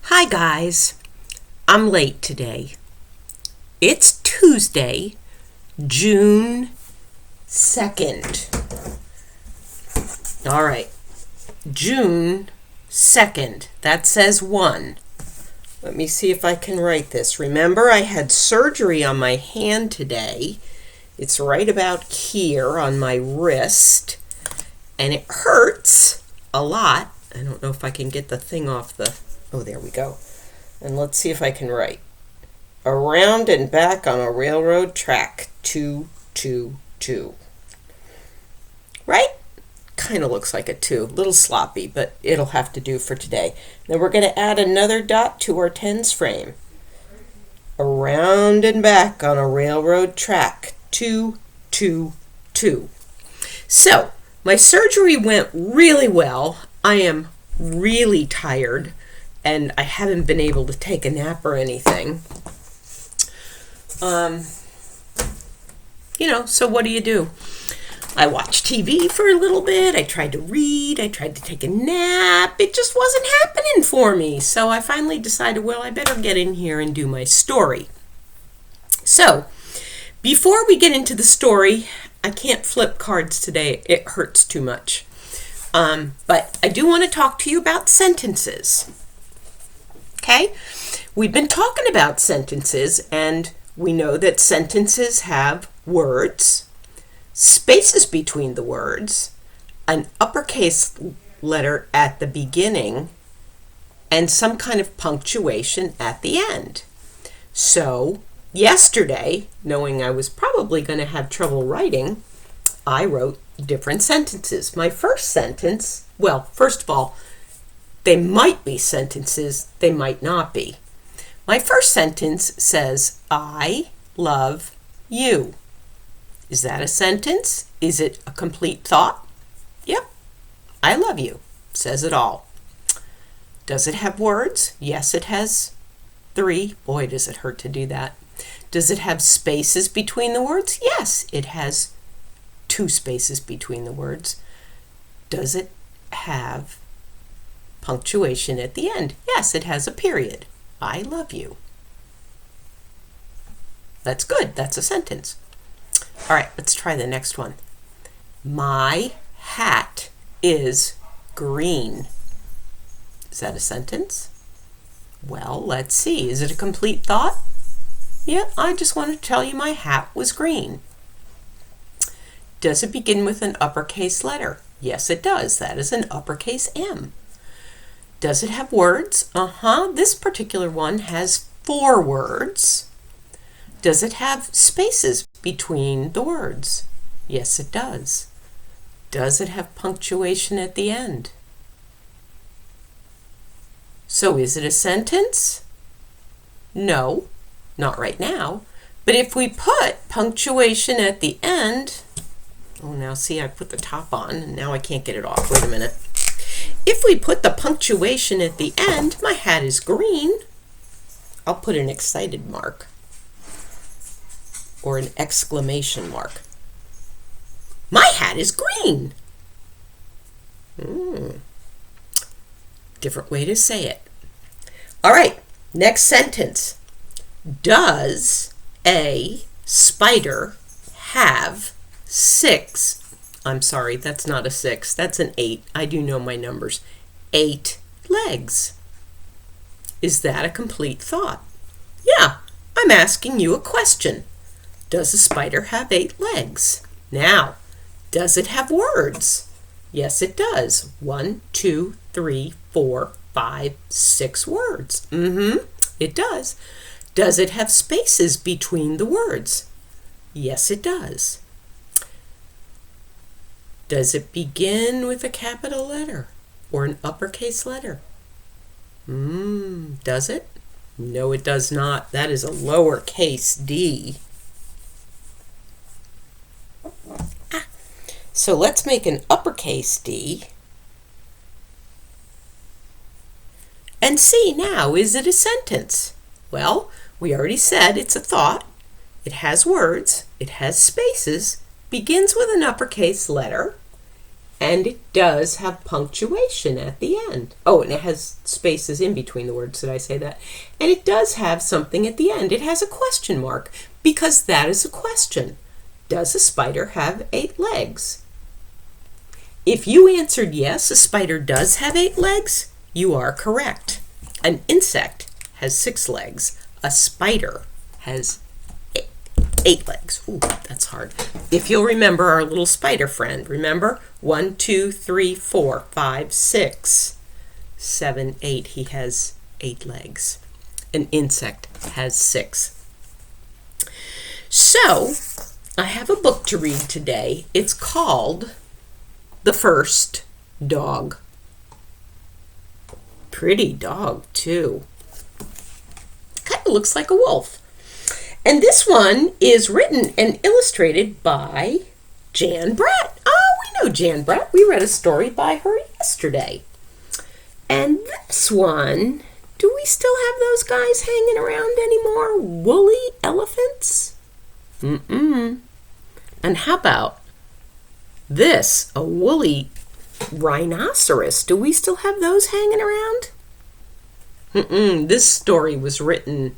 Hi guys, I'm late today. It's Tuesday, June 2nd. All right, June 2nd. That says 1. Let me see if I can write this. Remember, I had surgery on my hand today. It's right about here on my wrist, and it hurts a lot. I don't know if I can get the thing off the... Oh, there we go. And let's see if I can write. Around and back on a railroad track, 222. Right? Kind of looks like a 2. A little sloppy, but it'll have to do for today. Then we're going to add another dot to our tens frame. Around and back on a railroad track, 222. So, my surgery went really well. I am really tired, and I haven't been able to take a nap or anything. So what do? I watched TV for a little bit. I tried to read. I tried to take a nap. It just wasn't happening for me. So I finally decided, well, I better get in here and do my story. So before we get into the story, I can't flip cards today. It hurts too much. But I do want to talk to you about sentences. Okay? We've been talking about sentences, and we know that sentences have words, spaces between the words, an uppercase letter at the beginning, and some kind of punctuation at the end. So, yesterday, knowing I was probably going to have trouble writing, I wrote different sentences. My first sentence, well, first of all, they might be sentences, they might not be. My first sentence says, I love you. Is that a sentence? Is it a complete thought? Yep. I love you. Says it all. Does it have words? Yes, it has 3. Boy, does it hurt to do that. Does it have spaces between the words? Yes, it has 2 spaces between the words. Does it have punctuation at the end? Yes, it has a period. I love you. That's good. That's a sentence. All right, let's try the next one. My hat is green. Is that a sentence? Well, let's see. Is it a complete thought? Yeah, I just want to tell you my hat was green. Does it begin with an uppercase letter? Yes, it does. That is an uppercase M. Does it have words? This particular one has 4 words. Does it have spaces between the words? Yes, it does. Does it have punctuation at the end? So is it a sentence? No, not right now. But if we put punctuation at the end, oh, now see, I put the top on and now I can't get it off. Wait a minute. If we put the punctuation at the end, my hat is green. I'll put an excited mark or an exclamation mark. My hat is green. Different way to say it. All right, next sentence. Does a spider have 6? I'm sorry, that's not a 6. That's an 8. I do know my numbers. 8 legs. Is that a complete thought? Yeah, I'm asking you a question. Does a spider have 8 legs? Now, does it have words? Yes, it does. 1, 2, 3, 4, 5, 6 words. It does. Does it have spaces between the words? Yes, it does. Does it begin with a capital letter or an uppercase letter? Does it? No, it does not. That is a lowercase d. So let's make an uppercase D. And see now, is it a sentence? Well, we already said it's a thought. It has words. It has spaces. Begins with an uppercase letter. And it does have punctuation at the end. Oh, and it has spaces in between the words. Did I say that? And it does have something at the end. It has a question mark because that is a question. Does a spider have 8 legs? If you answered yes, a spider does have 8 legs, you are correct. An insect has 6 legs. A spider has 8 legs. Ooh, that's hard. If you'll remember our little spider friend, remember? 1, 2, 3, 4, 5, 6, 7, 8. He has 8 legs. An insect has 6. So, I have a book to read today. It's called The First Dog. Pretty dog, too. Kind of looks like a wolf. And this one is written and illustrated by Jan Brett. Oh, we know Jan Brett. We read a story by her yesterday. And this one, do we still have those guys hanging around anymore? Woolly elephants? Mm-mm. And how about this, a woolly rhinoceros? Do we still have those hanging around? Mm-mm. This story was written,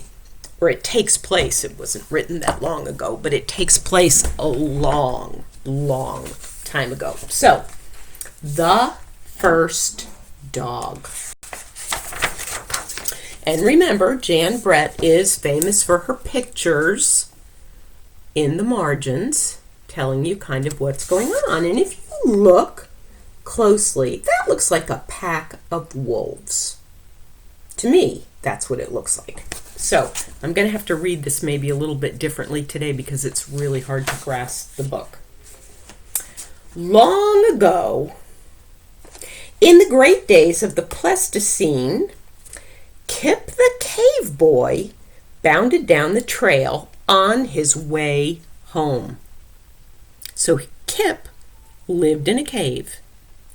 or it takes place, it wasn't written that long ago, but it takes place a long, long time ago. So, The First Dog. And remember, Jan Brett is famous for her pictures in the margins, telling you kind of what's going on. And if you look closely, that looks like a pack of wolves. To me, that's what it looks like. So, I'm going to have to read this maybe a little bit differently today because it's really hard to grasp the book. Long ago, in the great days of the Pleistocene, Kip the cave boy bounded down the trail on his way home. So Kip lived in a cave.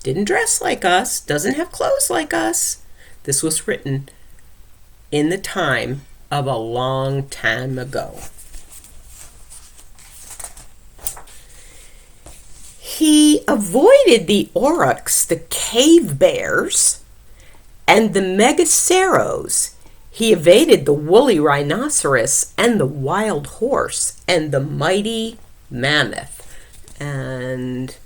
Didn't dress like us, doesn't have clothes like us. This was written in the time of a long time ago. He avoided the aurochs, the cave bears, and the megaceros. He evaded the woolly rhinoceros and the wild horse and the mighty mammoth. And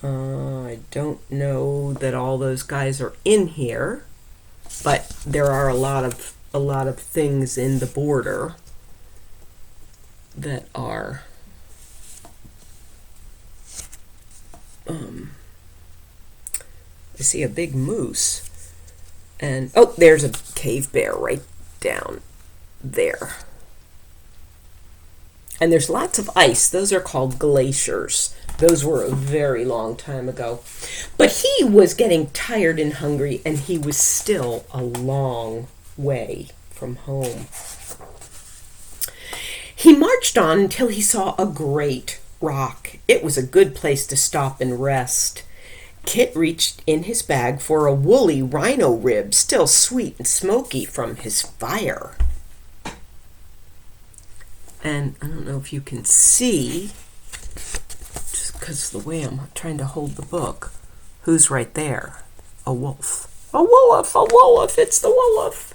I don't know that all those guys are in here, but there are a lot of things in the border that are I see a big moose. And, oh, there's a cave bear right down there. And there's lots of ice. Those are called glaciers. Those were a very long time ago. But he was getting tired and hungry, and he was still a long way from home. He marched on until he saw a great rock. It was a good place to stop and rest. Kit reached in his bag for a woolly rhino rib, still sweet and smoky from his fire. And I don't know if you can see, just because of the way I'm trying to hold the book, who's right there? A wolf. A wolf, a wolf, it's the wolf.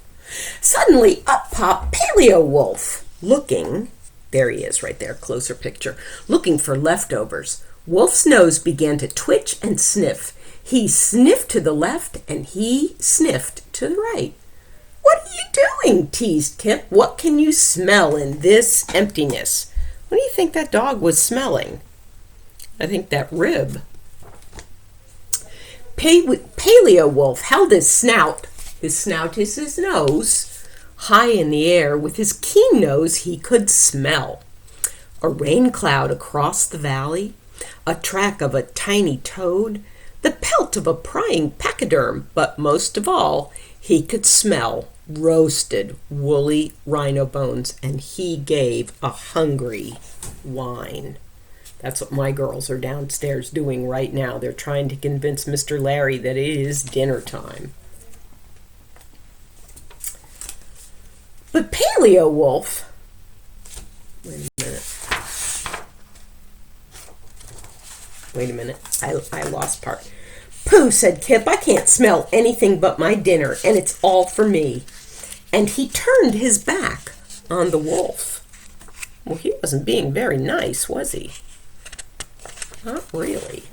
Suddenly up popped Paleo Wolf, looking, there he is right there, closer picture, looking for leftovers. Wolf's nose began to twitch and sniff. He sniffed to the left and he sniffed to the right. "What are you doing?" teased Kip. "What can you smell in this emptiness?" What do you think that dog was smelling? I think that rib. Paleo Wolf held his snout is his nose, high in the air. With his keen nose he could smell a rain cloud across the valley, a track of a tiny toad, the pelt of a prying pachyderm, but most of all, he could smell roasted woolly rhino bones, and he gave a hungry whine. That's what my girls are downstairs doing right now. They're trying to convince Mr. Larry that it is dinner time. But Paleo Wolf, wait a minute. Wait a minute. I lost part. Pooh, said Kip, I can't smell anything but my dinner, and it's all for me. And he turned his back on the wolf. Well, he wasn't being very nice, was he? Not really.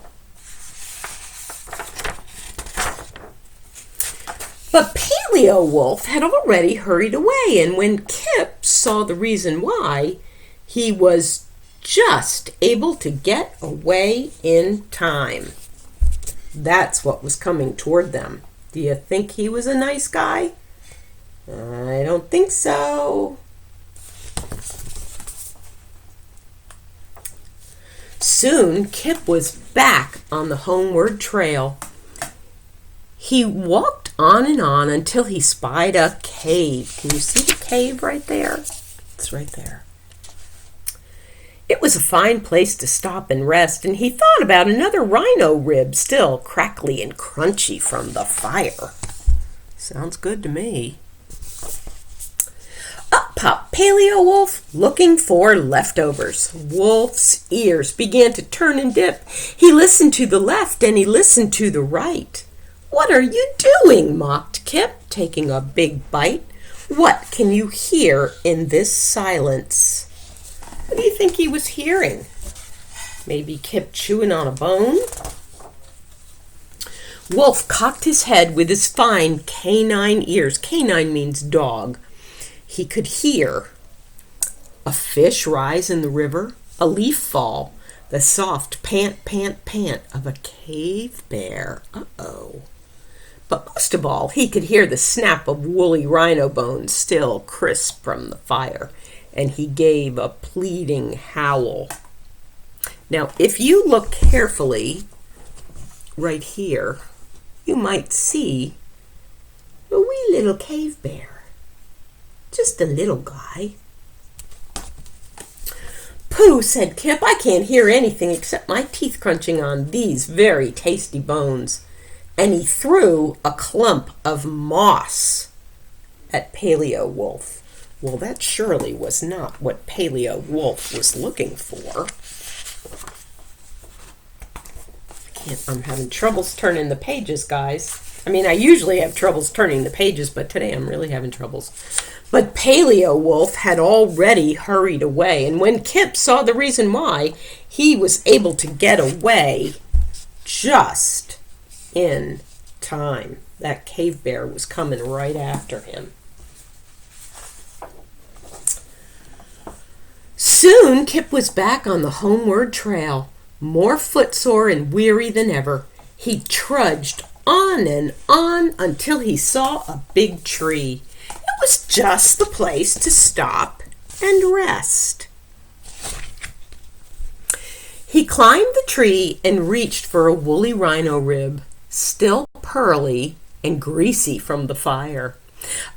But Paleo Wolf had already hurried away, and when Kip saw the reason why, he was just able to get away in time. That's what was coming toward them. Do you think he was a nice guy? I don't think so. Soon, Kip was back on the homeward trail. He walked on and on until he spied a cave. Can you see the cave right there? It's right there. It was a fine place to stop and rest, and he thought about another rhino rib still crackly and crunchy from the fire. Sounds good to me. Up popped Paleo Wolf looking for leftovers. Wolf's ears began to turn and dip. He listened to the left and he listened to the right. What are you doing? Mocked Kip, taking a big bite. What can you hear in this silence? What do you think he was hearing? Maybe Kip chewing on a bone? Wolf cocked his head with his fine canine ears. Canine means dog. He could hear a fish rise in the river, a leaf fall, the soft pant, pant, pant of a cave bear. Uh-oh. But most of all, he could hear the snap of woolly rhino bones still crisp from the fire, and he gave a pleading howl. Now, if you look carefully right here, you might see a wee little cave bear. Just a little guy. Pooh, said Kip, I can't hear anything except my teeth crunching on these very tasty bones. And he threw a clump of moss at Paleo Wolf. Well, that surely was not what Paleo Wolf was looking for. I'm having troubles turning the pages, guys. I mean, I usually have troubles turning the pages, but today I'm really having troubles. But Paleo Wolf had already hurried away, and when Kip saw the reason why, he was able to get away just in time. That cave bear was coming right after him. Soon, Kip was back on the homeward trail, more footsore and weary than ever. He trudged on and on until he saw a big tree. It was just the place to stop and rest. He climbed the tree and reached for a woolly rhino rib, still pearly and greasy from the fire.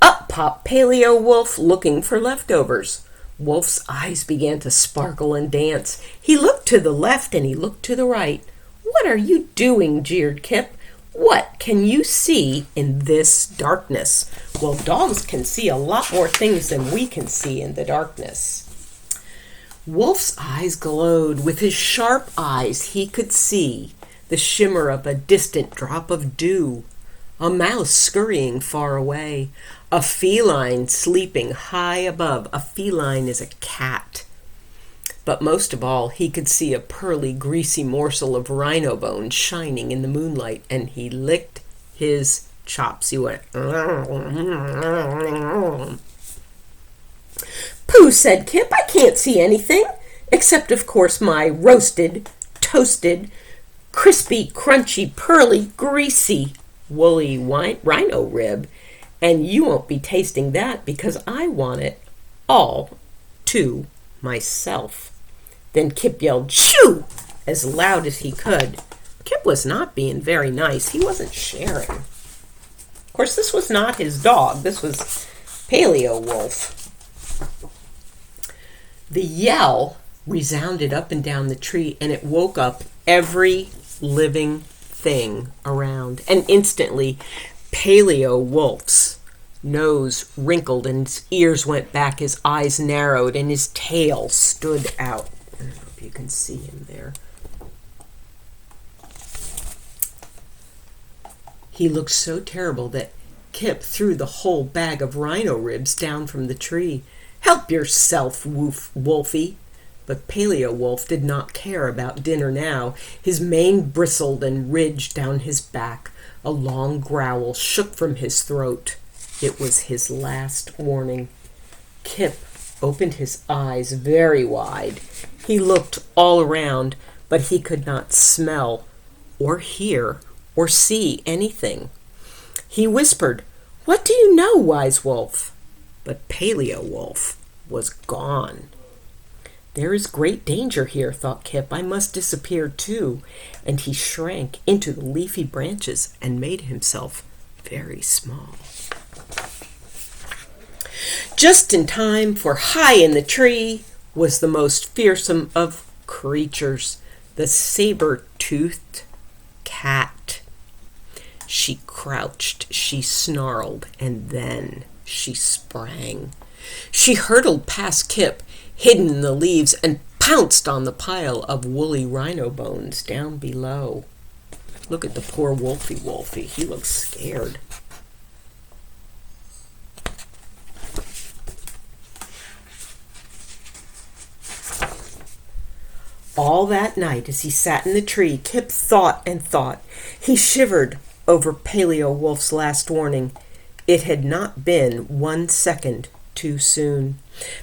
Up popped Paleo Wolf looking for leftovers. Wolf's eyes began to sparkle and dance. He looked to the left and he looked to the right. What are you doing? Jeered Kip. What can you see in this darkness? Well, dogs can see a lot more things than we can see in the darkness. Wolf's eyes glowed. With his sharp eyes, he could see the shimmer of a distant drop of dew, a mouse scurrying far away, a feline sleeping high above. A feline is a cat. But most of all, he could see a pearly, greasy morsel of rhino bone shining in the moonlight, and he licked his chops. He went, Pooh, said Kip, I can't see anything, except, of course, my roasted, toasted, crispy, crunchy, pearly, greasy, woolly rhino rib, and you won't be tasting that because I want it all to myself. Then Kip yelled, shoo, as loud as he could. Kip was not being very nice. He wasn't sharing. Of course, this was not his dog. This was Paleo Wolf. The yell resounded up and down the tree, and it woke up every living thing around. And instantly, Paleo Wolf's nose wrinkled and his ears went back, his eyes narrowed, and his tail stood out. I don't know if you can see him there. He looked so terrible that Kip threw the whole bag of rhino ribs down from the tree. "Help yourself, Wolfie." But Paleo Wolf did not care about dinner now. His mane bristled and ridged down his back. A long growl shook from his throat. It was his last warning. Kip opened his eyes very wide. He looked all around, but he could not smell or hear or see anything. He whispered, "What do you know, Wise Wolf?" But Paleo Wolf was gone. "There is great danger here," thought Kip. "I must disappear too." And he shrank into the leafy branches and made himself very small. Just in time, for high in the tree was the most fearsome of creatures, the saber-toothed cat. She crouched, she snarled, and then she sprang. She hurtled past Kip, hidden in the leaves, and pounced on the pile of woolly rhino bones down below. Look at the poor Wolfie. He looks scared. All that night, as he sat in the tree, Kip thought and thought. He shivered over Paleo Wolf's last warning. It had not been 1 second too soon.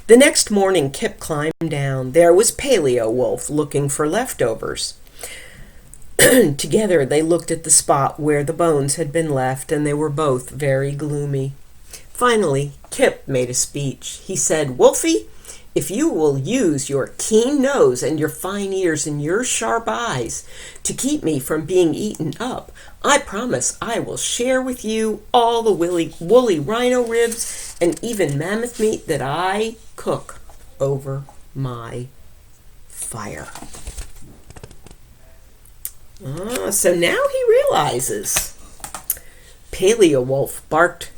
The next morning, Kip climbed down. There was Paleo Wolf looking for leftovers. Together, they looked at the spot where the bones had been left, and they were both very gloomy. Finally, Kip made a speech. He said, "Wolfie, if you will use your keen nose and your fine ears and your sharp eyes to keep me from being eaten up, I promise I will share with you all the woolly rhino ribs and even mammoth meat that I cook over my fire." So now he realizes. Paleo Wolf barked,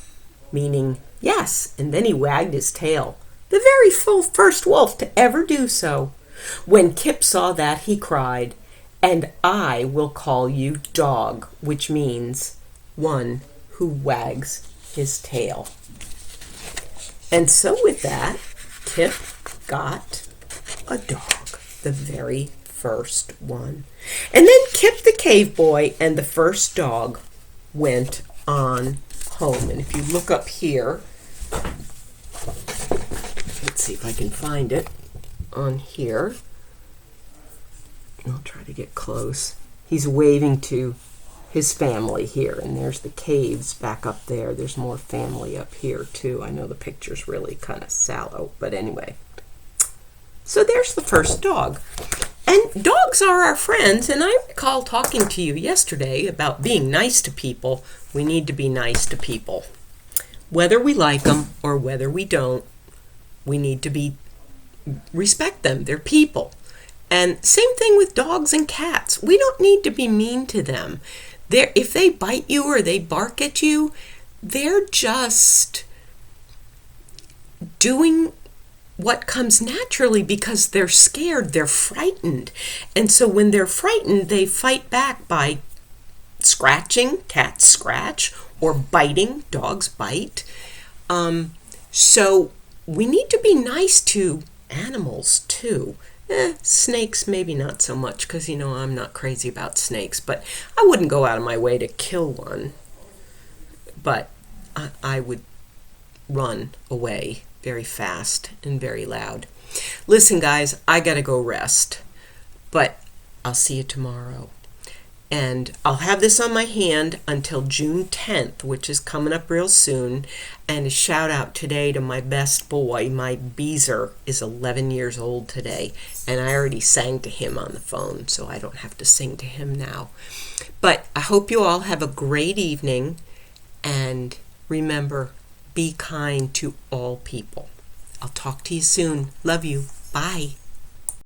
meaning yes, and then he wagged his tail. The very first wolf to ever do so. When Kip saw that, he cried, "And I will call you Dog," which means one who wags his tail. And so with that, Kip got a dog, the very first one. And then Kip the cave boy and the first dog went on home. And if you look up here, let's see if I can find it on here. I'll try to get close. He's waving to his family here, and there's the caves back up there. There's more family up here too. I know the picture's really kind of sallow, but anyway. So there's the first dog. And dogs are our friends, and I recall talking to you yesterday about being nice to people. We need to be nice to people. Whether we like them or whether we don't, we need to respect them. They're people. And same thing with dogs and cats. We don't need to be mean to them. If they bite you or they bark at you, they're just doing what comes naturally because they're scared, they're frightened. And so when they're frightened, they fight back by scratching, cats scratch, or biting, dogs bite. So we need to be nice to animals too. Snakes maybe not so much, because I'm not crazy about snakes, but I wouldn't go out of my way to kill one. But I would run away very fast and very loud. Listen, guys, I gotta go rest, but I'll see you tomorrow. And I'll have this on my hand until June 10th, which is coming up real soon. And a shout out today to my best boy. My Beezer is 11 years old today. And I already sang to him on the phone, so I don't have to sing to him now. But I hope you all have a great evening. And remember, be kind to all people. I'll talk to you soon. Love you. Bye.